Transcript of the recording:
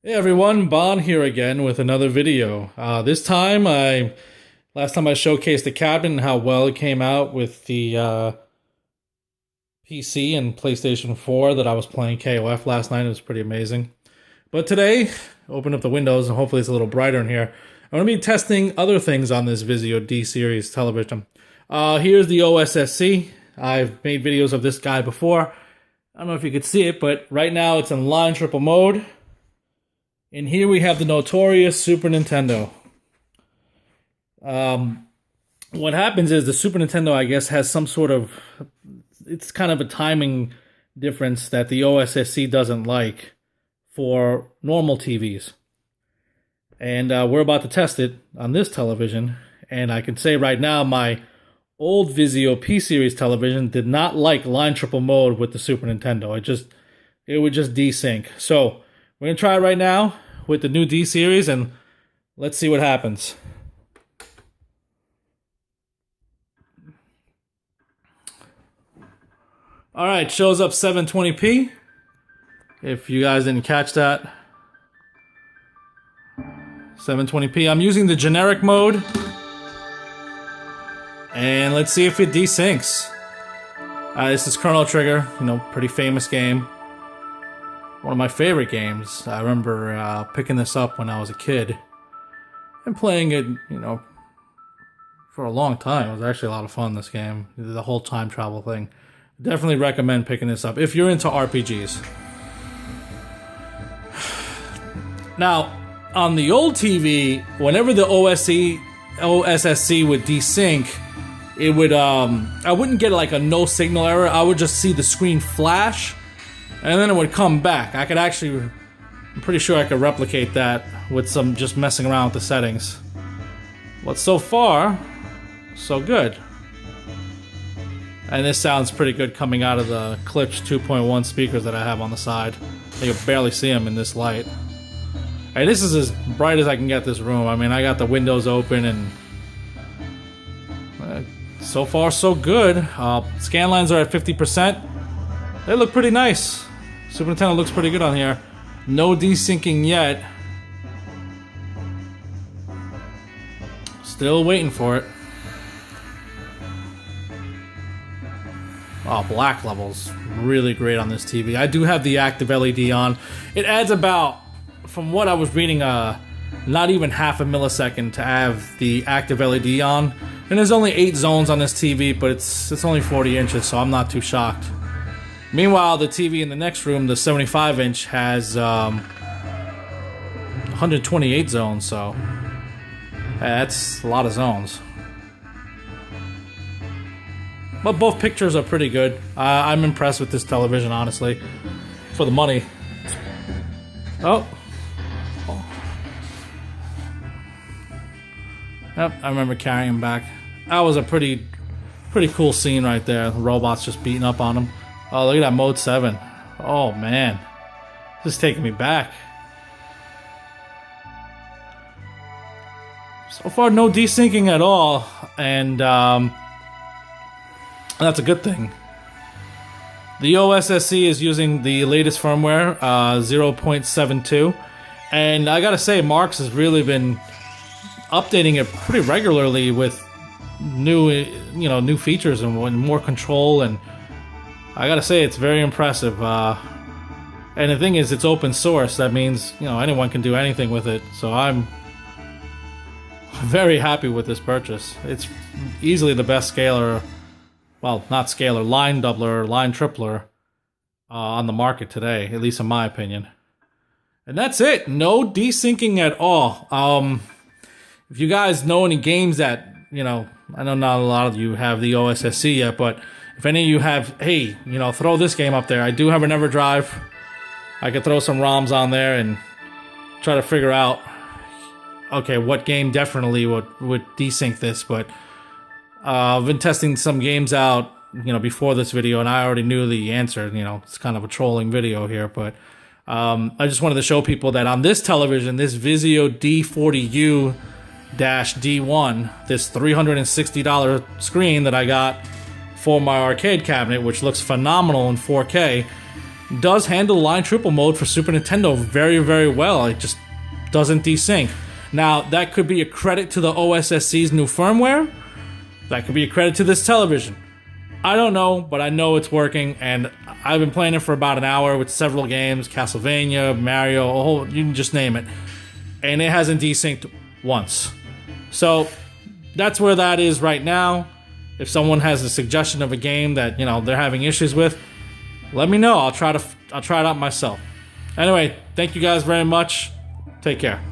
Hey everyone, Bon here again with another video. This time, last time I showcased the cabinet and how well it came out with the PC and PlayStation 4 that I was playing KOF last night. It was pretty amazing. But today, open up the windows and hopefully it's a little brighter in here. I'm going to be testing other things on this Vizio D series television. Here's the OSSC. I've made videos of this guy before. I don't know if you could see it, but right now it's in line triple mode. And here we have the notorious Super Nintendo. What happens is the Super Nintendo, I guess, has some sort of... It's kind of a timing difference that the OSSC doesn't like for normal TVs. And we're about to test it on this television. And I can say right now, my old Vizio P-Series television did not like line triple mode with the Super Nintendo. It would just desync. So... we're going to try it right now with the new D-Series, and let's see what happens. Alright, shows up 720p. If you guys didn't catch that. 720p. I'm using the generic mode. And let's see if it desyncs. This is Chrono Trigger, pretty famous game. One of my favorite games. I remember picking this up when I was a kid and playing it, for a long time. It was actually a lot of fun, this game. The whole time travel thing. Definitely recommend picking this up if you're into RPGs. Now, on the old TV, whenever the OSSC would desync, it would, I wouldn't get like a no signal error. I would just see the screen flash, and then it would come back. I'm pretty sure I could replicate that with some just messing around with the settings. But so far, so good. And this sounds pretty good coming out of the Klipsch 2.1 speakers that I have on the side. You can barely see them in this light. And this is as bright as I can get this room. I mean, I got the windows open and... so far, so good. Scan lines are at 50%. They look pretty nice. Super Nintendo looks pretty good on here. No desyncing yet. Still waiting for it. Oh, black levels really great on this TV. I do have the active LED on. It adds about, from what I was reading, not even half a millisecond to have the active LED on. And there's only 8 zones on this TV, but it's only 40 inches, so I'm not too shocked. Meanwhile, the TV in the next room, the 75-inch, has 128 zones, so that's a lot of zones. But both pictures are pretty good. I'm impressed with this television, honestly, for the money. Oh. Yep, I remember carrying him back. That was a pretty cool scene right there. The robots just beating up on him. Oh, look at that mode 7. Oh, man. This is taking me back. So far, no desyncing at all. And that's a good thing. The OSSC is using the latest firmware, 0.72. And I gotta say, Marks has really been updating it pretty regularly with new features and more control, and I gotta say, it's very impressive. And the thing is, it's open source. That means, anyone can do anything with it. So I'm very happy with this purchase. It's easily the best scaler, well, not scaler, line doubler, line tripler on the market today, at least in my opinion. And that's it. No desyncing at all. If you guys know any games that, I know not a lot of you have the OSSC yet, but if any of you have, hey, throw this game up there. I do have an EverDrive. I could throw some ROMs on there and try to figure out, okay, what game definitely would desync this. But I've been testing some games out, before this video, and I already knew the answer. It's kind of a trolling video here, but I just wanted to show people that on this television, this Vizio D40U-D1, this $360 screen that I got for my arcade cabinet, which looks phenomenal in 4K, does handle line triple mode for Super Nintendo very, very well. It just doesn't desync. Now, that could be a credit to the OSSC's new firmware. That could be a credit to this television. I don't know, but I know it's working, and I've been playing it for about an hour with several games, Castlevania, Mario, a whole, you can just name it. And it hasn't desynced once. So, that's where that is right now. If someone has a suggestion of a game that, you know, they're having issues with, let me know. I'll try it out myself. Anyway, thank you guys very much. Take care.